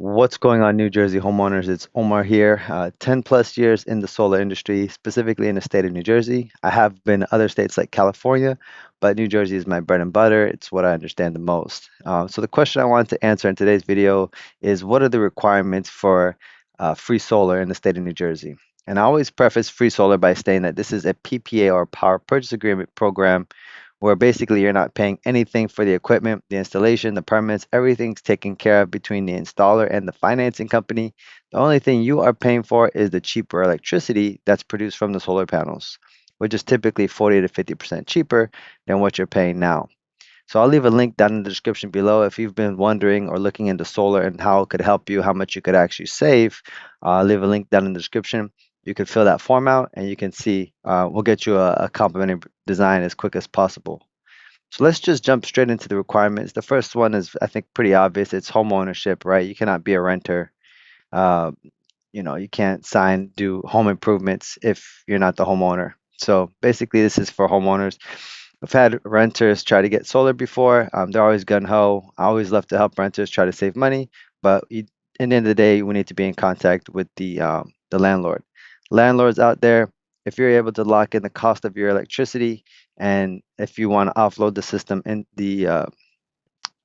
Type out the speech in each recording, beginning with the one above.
What's going on, New Jersey homeowners? It's Omar here. 10 plus years in the solar industry, specifically in the state of New Jersey. I have been in other states like California, but New Jersey is my bread and butter. It's what I understand the most. So, the question I wanted to answer in today's video is what are the requirements for free solar in the state of New Jersey? And I always preface free solar by saying that this is a PPA or power purchase agreement program where basically you're not paying anything for the equipment, the installation, the permits, everything's taken care of between the installer and the financing company. The only thing you are paying for is the cheaper electricity that's produced from the solar panels, which is typically 40 to 50% cheaper than what you're paying now. So I'll leave a link down in the description below if you've been wondering or looking into solar and how it could help you, how much you could actually save. I'll leave a link down in the description. You can fill that form out and you can see we'll get you a complimentary design as quick as possible. So let's just jump straight into the requirements. The first one is, I think, pretty obvious. It's home ownership, right? You cannot be a renter. Uh, you can't do home improvements if you're not the homeowner. So basically, this is for homeowners. I've had renters try to get solar before. They're always gun ho. I always love to help renters try to save money, but in the end of the day, we need to be in contact with the landlord. Landlords out there, if you're able to lock in the cost of your electricity, and if you want to offload the system in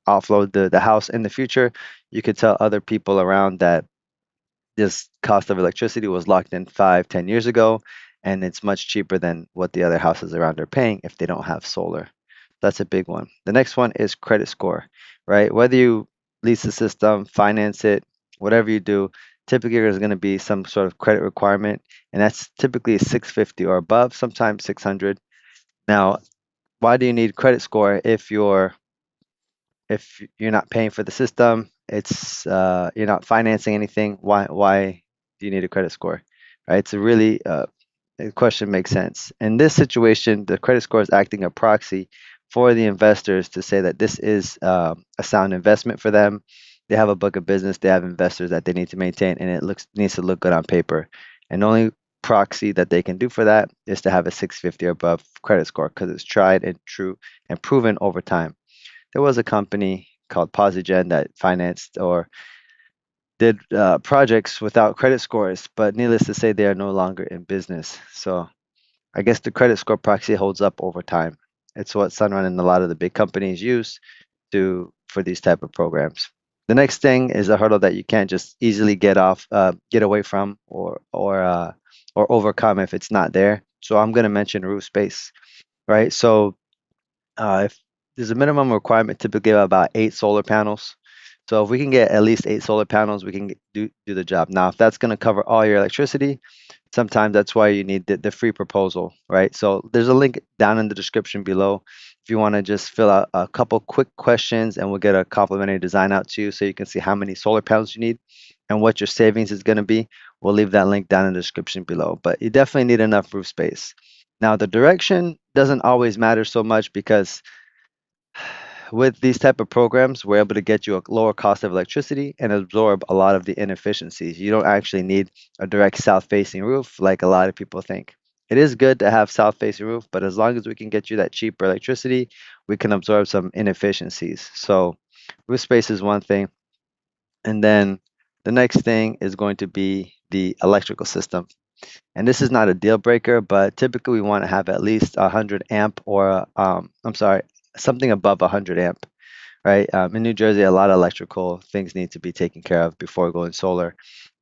offload the house in the future, you could tell other people around that this cost of electricity was locked in 5, 10 years ago, and it's much cheaper than what the other houses around are paying if they don't have solar. That's a big one. The next one is credit score, right? Whether you lease the system, finance it, whatever you do, typically there's going to be some sort of credit requirement, and that's typically 650 or above, sometimes 600. Now, why do you need credit score if you're not paying for the system, it's you're not financing anything, why do you need a credit score? Right? It's a really the question makes sense. In this situation, the credit score is acting a proxy for the investors to say that this is a sound investment for them. They have a book of business, they have investors that they need to maintain, and it looks needs to look good on paper. And the only proxy that they can do for that is to have a 650 or above credit score because it's tried and true and proven over time. There was a company called Posigen that financed or did projects without credit scores, but needless to say, they are no longer in business. So I guess the credit score proxy holds up over time. It's what Sunrun and a lot of the big companies use for these type of programs. The next thing is a hurdle that you can't just easily get away from, or overcome if it's not there. So I'm going to mention roof space, right? So if there's a minimum requirement typically of about 8 solar panels. So if we can get at least 8 solar panels, we can do the job. Now, if that's going to cover all your electricity, sometimes that's why you need the free proposal, right? So there's a link down in the description below if you want to just fill out a couple quick questions, and we'll get a complimentary design out to you so you can see how many solar panels you need and what your savings is going to be. We'll leave that link down in the description below, but you definitely need enough roof space. Now, the direction doesn't always matter so much because with these type of programs, we're able to get you a lower cost of electricity and absorb a lot of the inefficiencies. You don't actually need a direct south-facing roof like a lot of people think. It is good to have south-facing roof, but as long as we can get you that cheaper electricity, we can absorb some inefficiencies. So roof space is one thing. And then the next thing is going to be the electrical system. And this is not a deal breaker, but typically we want to have at least 100 amp or I'm sorry, something above 100 amp, right? In New Jersey, a lot of electrical things need to be taken care of before going solar.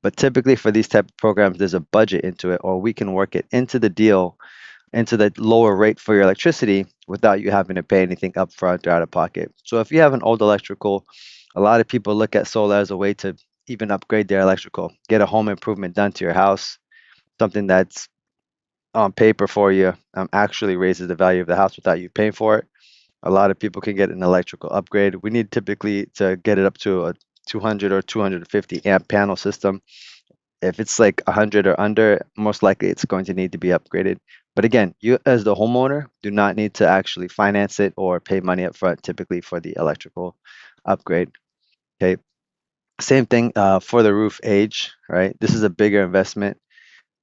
But typically for these type of programs, there's a budget into it, or we can work it into the deal, into the lower rate for your electricity without you having to pay anything upfront or out of pocket. So if you have an old electrical, a lot of people look at solar as a way to even upgrade their electrical, get a home improvement done to your house, something that's on paper for you actually raises the value of the house without you paying for it. A lot of people can get an electrical upgrade. We need typically to get it up to a 200 or 250 amp panel system. If it's like 100 or under, most likely it's going to need to be upgraded. But again, you as the homeowner do not need to actually finance it or pay money up front typically for the electrical upgrade. Okay. Same thing for the roof age, right? This is a bigger investment.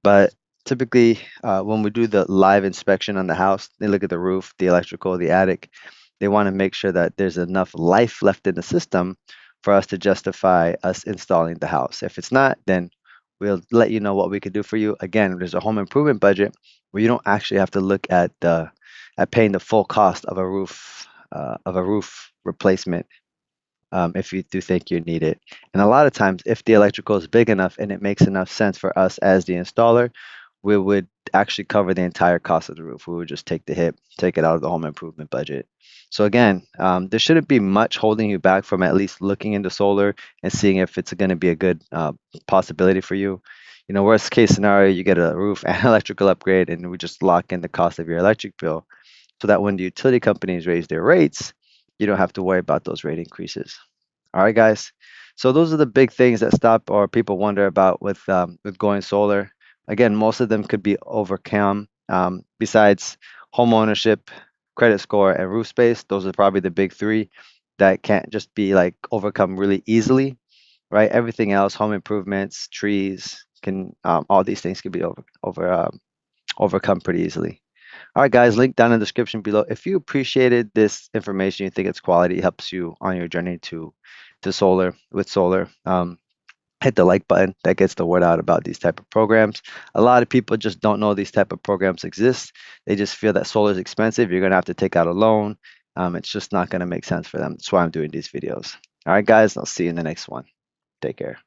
But typically, when we do the live inspection on the house, they look at the roof, the electrical, the attic. They want to make sure that there's enough life left in the system for us to justify us installing the house. If it's not, then we'll let you know what we could do for you. Again, there's a home improvement budget where you don't actually have to look at paying the full cost of a roof replacement if you do think you need it. And a lot of times, if the electrical is big enough and it makes enough sense for us as the installer, we would actually cover the entire cost of the roof. We would just take the hit, take it out of the home improvement budget. So again, there shouldn't be much holding you back from at least looking into solar and seeing if it's going to be a good possibility for you. You know, worst case scenario, you get a roof and electrical upgrade, and we just lock in the cost of your electric bill so that when the utility companies raise their rates, you don't have to worry about those rate increases. All right, guys. So those are the big things that stop or people wonder about with going solar. Again, most of them could be overcome. Besides home ownership, credit score, and roof space, those are probably the big three that can't just be like overcome really easily, right? Everything else, home improvements, trees, can all these things can be overcome pretty easily. All right, guys, link down in the description below. If you appreciated this information, you think it's quality, helps you on your journey to solar with solar, hit the like button. That gets the word out about these type of programs. A lot of people just don't know these type of programs exist. They just feel that solar is expensive. You're gonna have to take out a loan. It's just not gonna make sense for them. That's why I'm doing these videos. All right, guys, I'll see you in the next one. Take care.